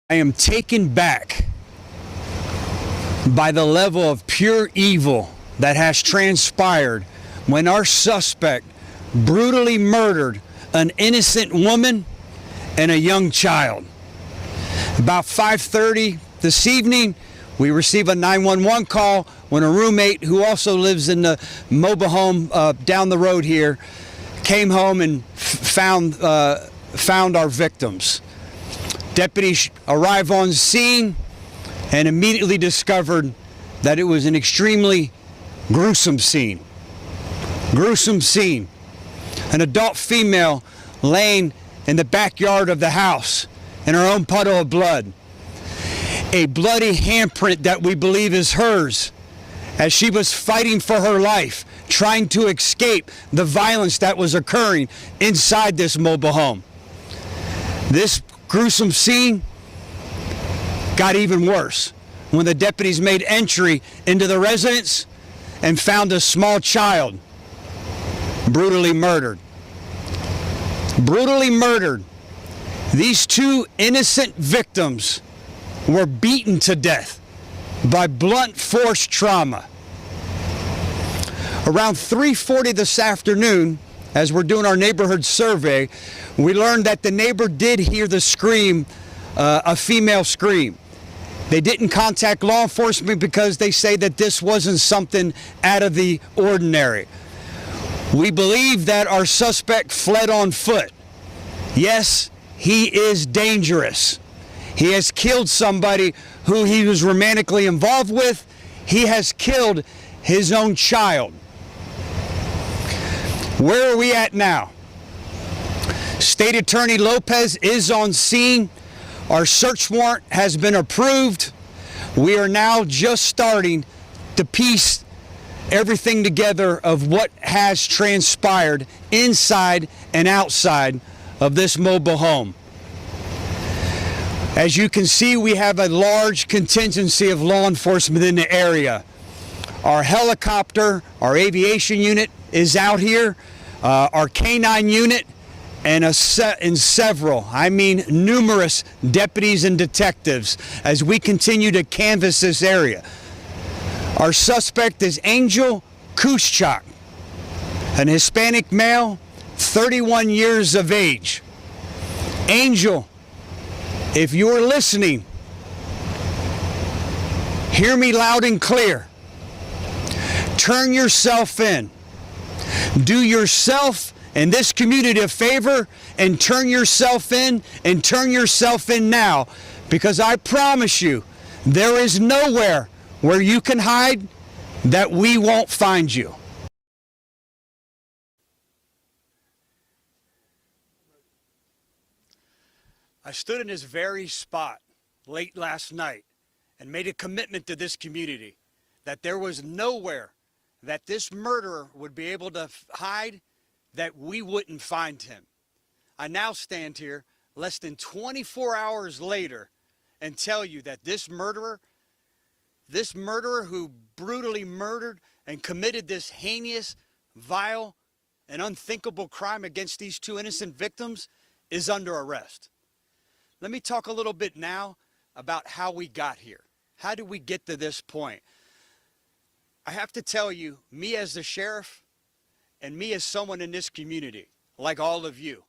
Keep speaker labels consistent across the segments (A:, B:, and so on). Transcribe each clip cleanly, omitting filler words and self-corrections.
A: I am taken back by the level of pure evil that has transpired when our suspect brutally murdered an innocent woman and a young child. About 5:30 this evening, we receive a 911 call when a roommate who also lives in the mobile home down the road here came home and found our victims. Deputies arrived on scene and immediately discovered that it was an extremely gruesome scene. Gruesome scene. An adult female laying in the backyard of the house in her own puddle of blood. A bloody handprint that we believe is hers as she was fighting for her life, trying to escape the violence that was occurring inside this mobile home. This gruesome scene got even worse when the deputies made entry into the residence and found a small child brutally murdered. Brutally murdered. These two innocent victims were beaten to death by blunt force trauma. Around 3:40 this afternoon, as we're doing our neighborhood survey, we learned that the neighbor did hear the scream, a female scream. They didn't contact law enforcement because they say that this wasn't something out of the ordinary. We believe that our suspect fled on foot. Yes, he is dangerous. He has killed somebody who he was romantically involved with. He has killed his own child. Where are we at now? State Attorney Lopez is on scene. Our search warrant has been approved. We are now just starting to piece everything together of what has transpired inside and outside of this mobile home. As you can see, we have a large contingency of law enforcement in the area. Our helicopter, our aviation unit is out here, our K-9 unit, and several, I mean numerous deputies and detectives as we continue to canvass this area. Our suspect is Angel Cuz-Choc, an Hispanic male, 31 years of age. Angel, if you're listening, hear me loud and clear. Turn yourself in. Do yourself and this community a favor and turn yourself in, and turn yourself in now, because I promise you, there is nowhere where you can hide that we won't find you. I stood in this very spot late last night and made a commitment to this community that there was nowhere that this murderer would be able to hide that we wouldn't find him. I now stand here less than 24 hours later and tell you that this murderer who brutally murdered and committed this heinous, vile, and unthinkable crime against these two innocent victims is under arrest. Let me talk a little bit now about how we got here. How did we get to this point? I have to tell you, me as the sheriff and me as someone in this community, like all of you,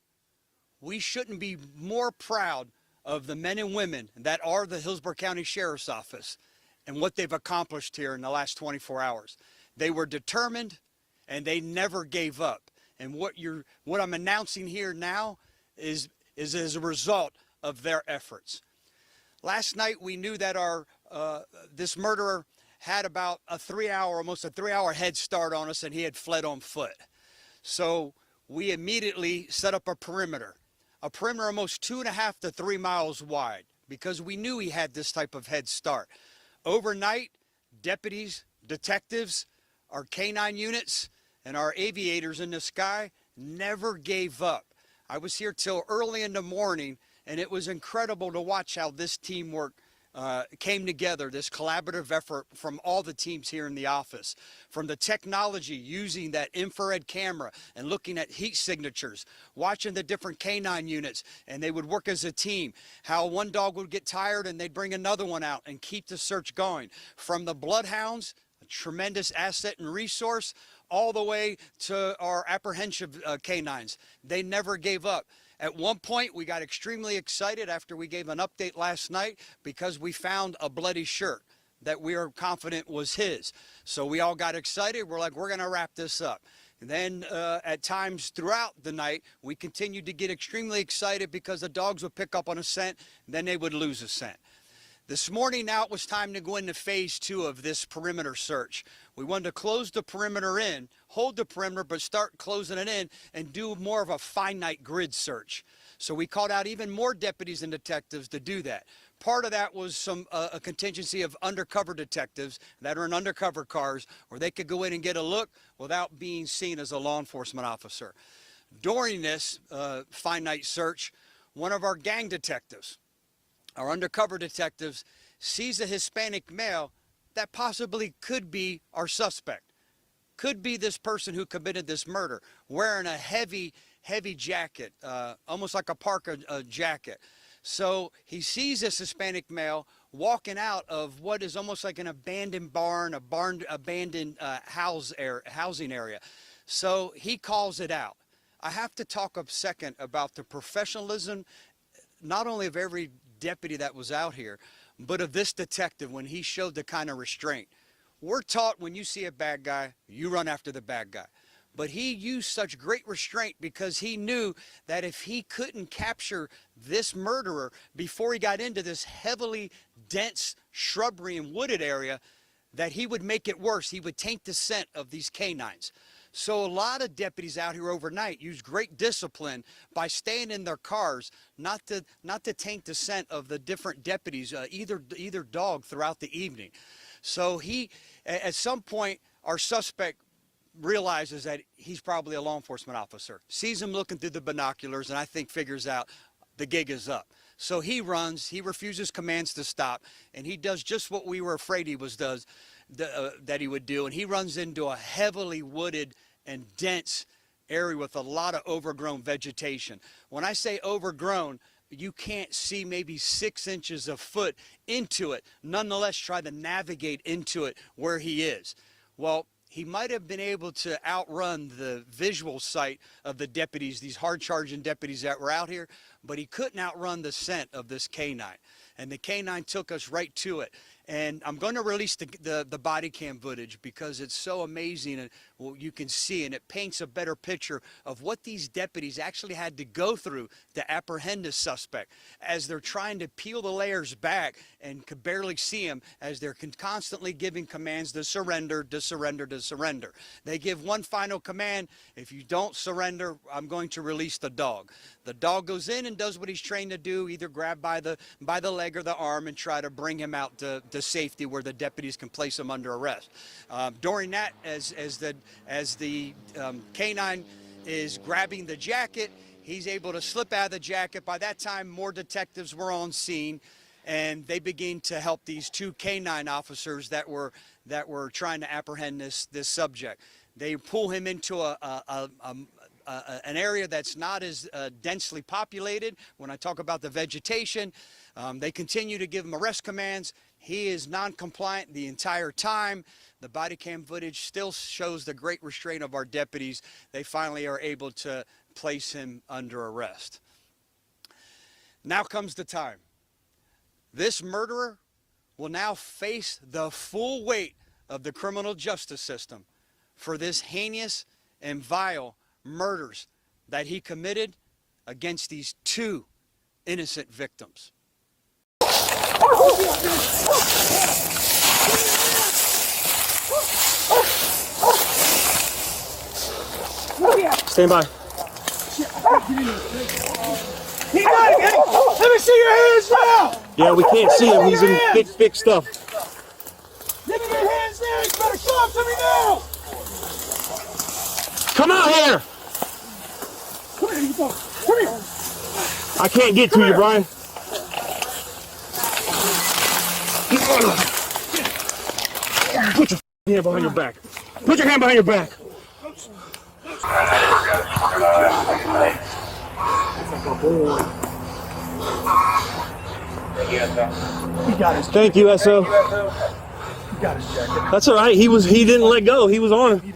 A: we shouldn't be more proud of the men and women that are the Hillsborough County Sheriff's Office and what they've accomplished here in the last 24 hours. They were determined and they never gave up. And what I'm announcing here now is as a result of their efforts. Last night we knew that this murderer had about almost a 3-hour head start on us, and he had fled on foot. So we immediately set up a perimeter almost 2.5 to 3 miles wide, because we knew he had this type of head start. Overnight, deputies, detectives, our K-9 units, and our aviators in the sky never gave up. I was here till early in the morning, and it was incredible to watch how this team worked came together, this collaborative effort from all the teams here in the office, from the technology using that infrared camera and looking at heat signatures, watching the different canine units, and they would work as a team, how one dog would get tired and they'd bring another one out and keep the search going. From the bloodhounds, a tremendous asset and resource, all the way to our apprehensive canines. They never gave up. At one point, we got extremely excited after we gave an update last night because we found a bloody shirt that we are confident was his. So we all got excited. We're like, we're going to wrap this up. And then at times throughout the night, we continued to get extremely excited because the dogs would pick up on a scent, then they would lose a scent. This morning now it was time to go into phase 2 of this perimeter search. We wanted to close the perimeter in, hold the perimeter, but start closing it in and do more of a finite grid search. So we called out even more deputies and detectives to do that. Part of that was a contingency of undercover detectives that are in undercover cars where they could go in and get a look without being seen as a law enforcement officer. During this finite search, one of our gang detectives, our undercover detectives, sees a Hispanic male that possibly could be our suspect, could be this person who committed this murder, wearing a heavy jacket, almost like a parka jacket. So he sees this Hispanic male walking out of what is almost like an abandoned barn, abandoned housing area. So he calls it out. I have to talk a second about the professionalism, not only of every deputy that was out here, but of this detective when he showed the kind of restraint. We're taught when you see a bad guy, you run after the bad guy. But he used such great restraint because he knew that if he couldn't capture this murderer before he got into this heavily dense shrubbery and wooded area, that he would make it worse. He would taint the scent of these canines. So a lot of deputies out here overnight use great discipline by staying in their cars, not to taint the scent of the different deputies, either dog throughout the evening. So at some point, our suspect realizes that he's probably a law enforcement officer, sees him looking through the binoculars, and I think figures out the gig is up. So he runs, he refuses commands to stop, and he does just what we were afraid that he would do, and he runs into a heavily wooded and dense area with a lot of overgrown vegetation. When I say overgrown, you can't see maybe 6 inches of foot into it, nonetheless try to navigate into it where he is. Well, he might have been able to outrun the visual sight of the deputies, these hard-charging deputies that were out here, but he couldn't outrun the scent of this canine. And the canine took us right to it. And I'm going to release the body cam footage because it's so amazing, and well, you can see, and it paints a better picture of what these deputies actually had to go through to apprehend this suspect as they're trying to peel the layers back and could barely see him as they're constantly giving commands to surrender, to surrender, to surrender. They give one final command: if you don't surrender, I'm going to release the dog. The dog goes in and does what he's trained to do, either grab by the leg or the arm and try to bring him out to safety where the deputies can place him under arrest. During that, as the canine is grabbing the jacket, he's able to slip out of the jacket. By that time, more detectives were on scene, and they begin to help these 2 canine officers that were trying to apprehend this subject. They pull him into an area that's not as densely populated. When I talk about the vegetation, they continue to give him arrest commands. He is non-compliant the entire time. The body cam footage still shows the great restraint of our deputies. They finally are able to place him under arrest. Now comes the time. This murderer will now face the full weight of the criminal justice system for this heinous and vile murders that he committed against these 2 innocent victims.
B: Stand by.
C: Let me see your hands now!
B: Yeah, we can't see him. He's in thick stuff.
C: Let me get your hands there! You better show them to me now!
B: Come out here!
C: Come here, you go. Come here!
B: I can't get to you, Brian. Put your hand behind your back. Put your hand behind your back. Thank you, SO.
C: He got his jacket.
B: That's all right. He didn't let go. He was on him.